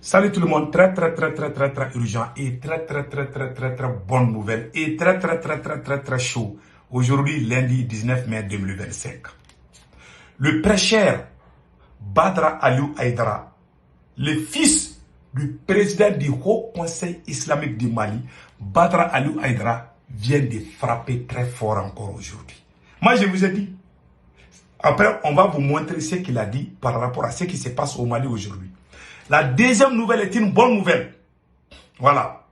Salut tout le monde, très urgent et très bonne nouvelle et très chaud. Aujourd'hui, lundi 19 mai 2025. Le prêcheur Badra Aliou Aïdara, le fils du président du Haut Conseil islamique du Mali, Badra Aliou Aïdara, vient de frapper très fort encore aujourd'hui. Moi, je vous ai dit, après, on va vous montrer ce qu'il a dit par rapport à ce qui se passe au Mali aujourd'hui. La deuxième nouvelle est une bonne nouvelle. Voilà.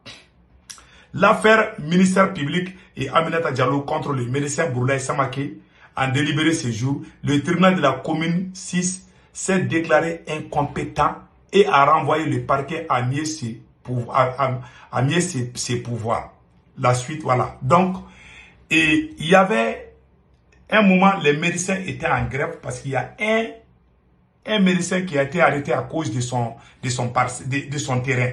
L'affaire ministère public et Aminata Diallo contre le médecin Bourlaye Samaké en délibéré ce jour. Le tribunal de la commune 6 s'est déclaré incompétent et a renvoyé le parquet à mieux ses pouvoirs. La suite, voilà. Donc, et il y avait un moment, les médecins étaient en grève parce qu'il y a un médecin qui a été arrêté à cause de son terrain.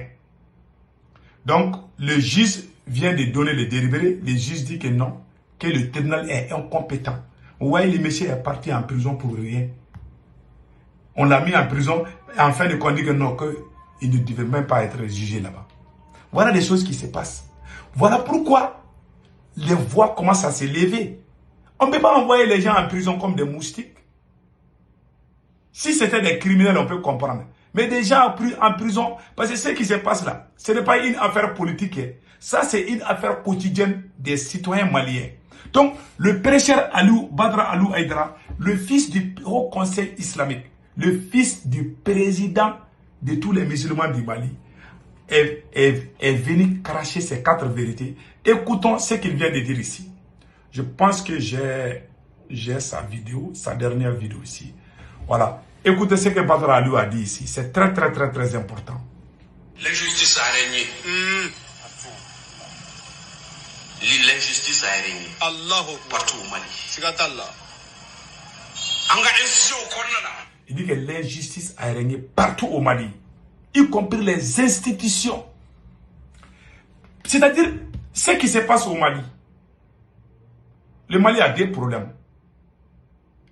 Donc, le juge vient de donner le délibéré. Le juge dit que non, que le tribunal est incompétent. Vous voyez, le monsieur est parti en prison pour rien. On l'a mis en prison. En fin de compte, dit que non, qu'il ne devait même pas être jugé là-bas. Voilà les choses qui se passent. Voilà pourquoi les voix commencent à se lever. On ne peut pas envoyer les gens en prison comme des moustiques. Si c'était des criminels, on peut comprendre. Mais des gens en prison, parce que ce qui se passe là, ce n'est pas une affaire politique. Ça, c'est une affaire quotidienne des citoyens maliens. Donc, le prêcheur Badra Aliou Aïdara, le fils du Haut Conseil islamique, le fils du président de tous les musulmans du Mali, est venu cracher ces 4 vérités. Écoutons ce qu'il vient de dire ici. Je pense que j'ai sa vidéo, sa dernière vidéo ici. Voilà. Écoutez ce que Badra Aliou a dit ici. C'est très important. L'injustice a régné. L'injustice a régné. Partout au Mali. Il dit que l'injustice a régné partout au Mali, y compris les institutions. C'est-à-dire, ce qui se passe au Mali. Le Mali a des problèmes.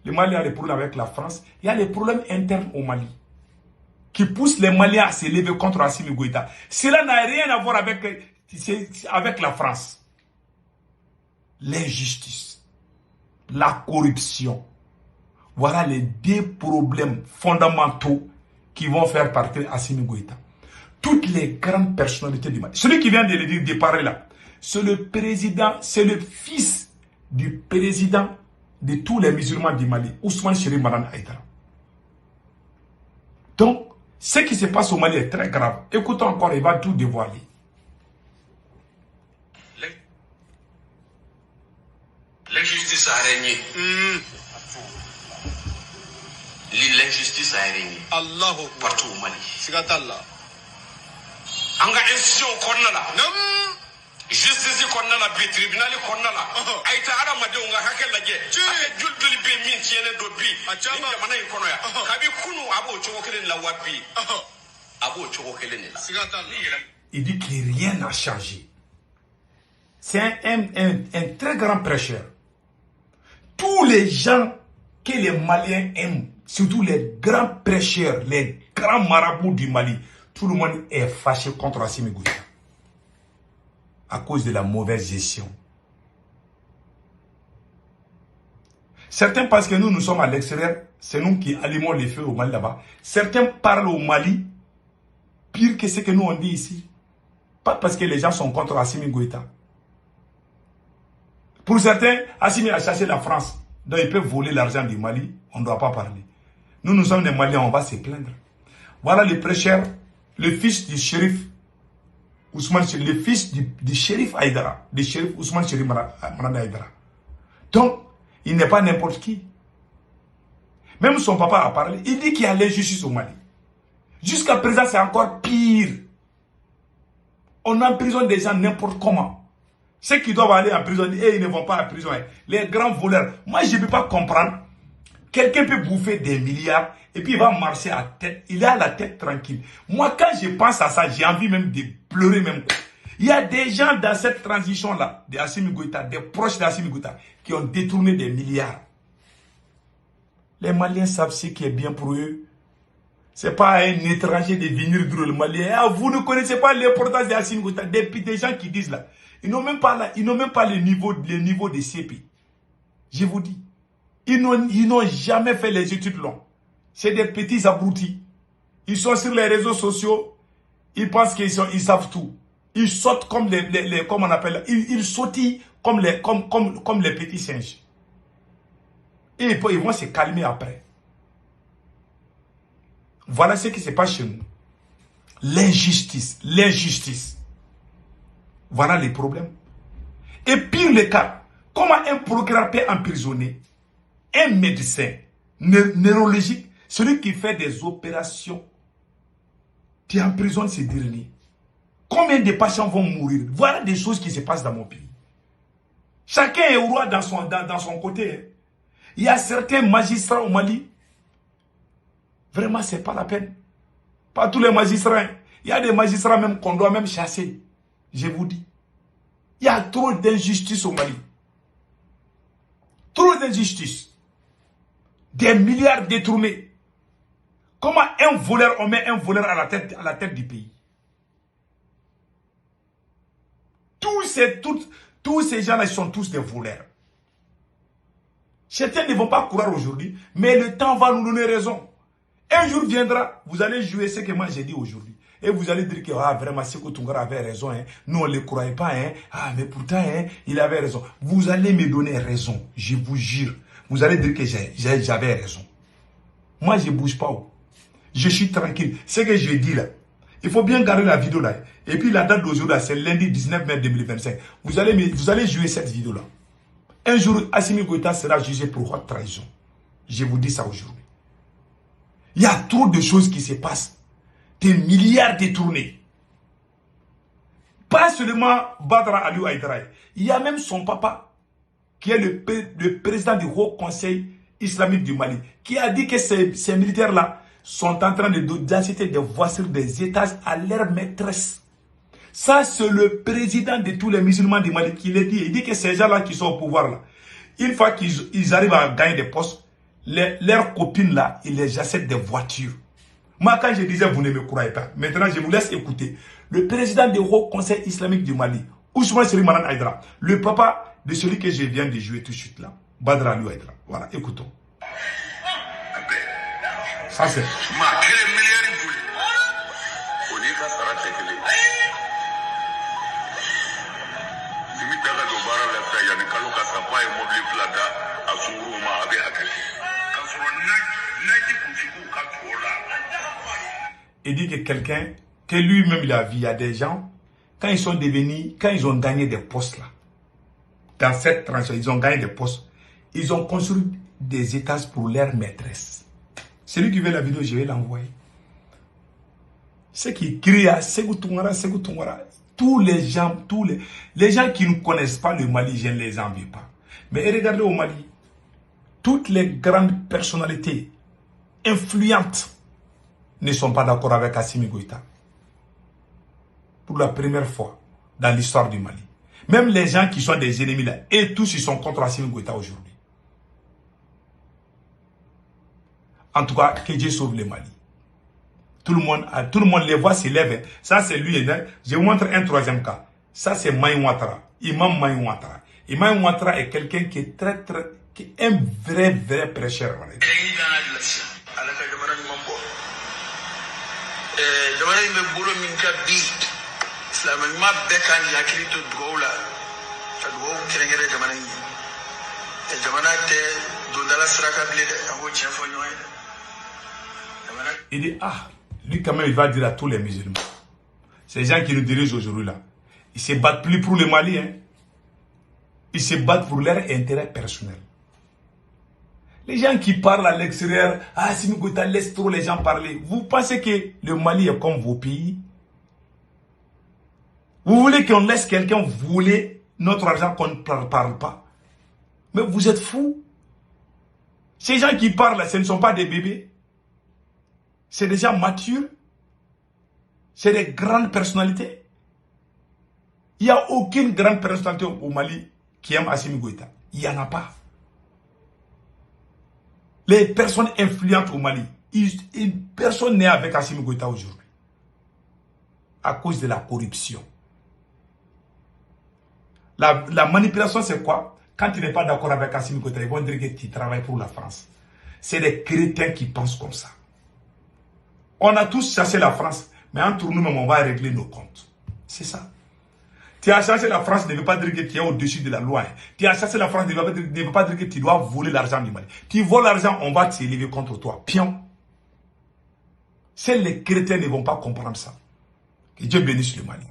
Le Mali a des problèmes avec la France. Il y a des problèmes internes au Mali qui poussent les Maliens à se lever contre Assimi Goïta. Cela n'a rien à voir avec la France. L'injustice, la corruption. Voilà les 2 problèmes fondamentaux qui vont faire partir Assimi Goïta. Toutes les grandes personnalités du Mali. Celui qui vient de le dire, de parler là, c'est le président, c'est le fils du président de tous les musulmans du Mali, Ousmane Chérif Madan Aïdara. Donc, ce qui se passe au Mali est très grave. Écoutons encore, il va tout dévoiler. L'injustice a régné. L'injustice a régné. Partout au Mali. Anga institution konnala. Justice konnala, tribunal konnala. Aïta arama de unga hakela je. Julduli be min tiene do bi. Achama mana ikonoya. Kabi kunu abo chokelen la wapi. Abo chokelen la. Il dit que rien n'a changé. C'est un très grand prêcheur. Tous les gens que les Maliens aiment, surtout les grands prêcheurs, les grands marabouts du Mali, tout le monde est fâché contre Assimi Goïta à cause de la mauvaise gestion. Certains pensent que nous sommes à l'extérieur, c'est nous qui allumons les feux au Mali là-bas. Certains parlent au Mali pire que ce que nous on dit ici. Pas parce que les gens sont contre Assimi Goïta. Pour certains, Assimi a cherché la France. Donc ils peuvent voler l'argent du Mali, on ne doit pas parler. Nous sommes des Maliens, on va se plaindre. Voilà le prêcheur, le fils du shérif Ousmane, le fils du shérif Aïdara, du shérif Ousmane Chérif Madan Aïdara. Donc, il n'est pas n'importe qui. Même son papa a parlé, il dit qu'il y a l'injustice au Mali. Jusqu'à présent, c'est encore pire. On emprisonne des gens n'importe comment. Ceux qui doivent aller en prison, ils ne vont pas en prison. Les grands voleurs. Moi, je ne peux pas comprendre. Quelqu'un peut bouffer des milliards et puis il va marcher à tête. Il a la tête tranquille. Moi, quand je pense à ça, j'ai envie même de pleurer même. Il y a des gens dans cette transition-là, de Assimi Goïta, des proches d'Assimi Goïta, qui ont détourné des milliards. Les Maliens savent ce qui est bien pour eux. C'est pas à un étranger de venir dans le Mali. Ah, vous ne connaissez pas l'importance de Assimi Goïta. Des gens qui disent là. Ils n'ont même pas le niveau de CP. Je vous dis. Ils n'ont jamais fait les études longues. C'est des petits abrutis. Ils sont sur les réseaux sociaux. Ils pensent qu'ils savent tout. Ils sautent comme comme on appelle, ils sautillent comme les petits singes. Et ils vont se calmer après. Voilà ce qui se passe chez nous. L'injustice. Voilà les problèmes. Et pire le cas, comment un procureur peut emprisonner un médecin neurologique, celui qui fait des opérations, tu emprisonnes ces derniers. Combien de patients vont mourir? Voilà des choses qui se passent dans mon pays. Chacun est roi dans son côté. Il y a certains magistrats au Mali. Vraiment, ce n'est pas la peine. Pas tous les magistrats. Il y a des magistrats même qu'on doit même chasser. Je vous dis. Il y a trop d'injustice au Mali. Trop d'injustice. Des milliards détournés. Comment un voleur, on met un voleur à la tête du pays? Tous ces gens-là, ils sont tous des voleurs. Certains ne vont pas croire aujourd'hui, mais le temps va nous donner raison. Un jour viendra, vous allez jouer ce que moi j'ai dit aujourd'hui. Et vous allez dire que vraiment, Sékou Toungara avait raison. Hein. Nous, on ne le croyait pas. Hein. Ah, mais pourtant, hein, il avait raison. Vous allez me donner raison. Je vous jure. Vous allez dire que j'avais raison. Moi, je ne bouge pas. Je suis tranquille. Ce que je dis là, il faut bien garder la vidéo là. Et puis la date d'aujourd'hui, c'est lundi 19 mai 2025. Vous allez jouer cette vidéo là. Un jour, Assimi Goïta sera jugé pour haute trahison. Je vous dis ça aujourd'hui. Il y a trop de choses qui se passent. Des milliards détournés. Pas seulement Badra Aliou Aïdara. Il y a même son papa, qui est le président du Haut Conseil islamique du Mali, qui a dit que ces militaires-là sont en train d'acheter des voitures des étages à leur maîtresse. Ça, c'est le président de tous les musulmans du Mali qui l'a dit. Il dit que ces gens-là qui sont au pouvoir, là, une fois qu'ils arrivent à gagner des postes, leurs copines, là, ils les achètent des voitures. Moi, quand je disais, vous ne me croyez pas. Maintenant, je vous laisse écouter. Le président du Haut Conseil islamique du Mali, Ousmane Seri Manan Aïdara, le papa de celui que je viens de jouer tout de suite là, Badra Aliou Aïdara. Voilà, écoutons. Ça, c'est... Il dit que quelqu'un, que lui-même il a vu, il y a des gens, quand ils sont devenus, quand ils ont gagné des postes là, dans cette tranche, ils ont gagné des postes, ils ont construit des étages pour leur maîtresse. Celui qui veut la vidéo, je vais l'envoyer. Ceux qui crient à Sékou Toungara, tous les gens qui ne connaissent pas le Mali, je ne les envie pas. Mais regardez au Mali, toutes les grandes personnalités influentes ne sont pas d'accord avec Assimi Goïta. Pour la première fois dans l'histoire du Mali. Même les gens qui sont des ennemis là, et tous ils sont contre Assimi Goïta aujourd'hui. En tout cas, que Dieu sauve le Mali. Tout le monde les voit s'élever. Ça c'est lui. Je vous montre un troisième cas. Ça c'est Maï Ouattara. Imam Maï Ouattara. Imam Ouattara est quelqu'un qui est qui est un vrai prêcheur. Il dit, lui quand même il va dire à tous les musulmans, ces gens qui nous dirigent aujourd'hui là, ils se battent plus pour le Mali, hein. Ils se battent pour leur intérêt personnel. Les gens qui parlent à l'extérieur, Assimi Goïta laisse trop les gens parler. Vous pensez que le Mali est comme vos pays? Vous voulez qu'on laisse quelqu'un voler notre argent qu'on ne parle pas? Mais vous êtes fous. Ces gens qui parlent, ce ne sont pas des bébés. C'est des gens matures. C'est des grandes personnalités. Il n'y a aucune grande personnalité au Mali qui aime Assimi Goïta. Il n'y en a pas. Les personnes influentes au Mali, Personne n'est avec Assimi Goïta aujourd'hui. À cause de la corruption. La manipulation, c'est quoi? Quand tu n'es pas d'accord avec Assimi Goïta, ils vont dire que tu travailles pour la France. C'est des crétins qui pensent comme ça. On a tous chassé la France, mais entre nous-mêmes, on va régler nos comptes. C'est ça. Tu as chassé la France ne veut pas dire que tu es au-dessus de la loi. Tu as chassé la France ne veut pas dire que tu dois voler l'argent du Mali. Tu voles l'argent, on va t'élever contre toi. Pion. Seuls les chrétiens ne vont pas comprendre ça. Que Dieu bénisse le Mali.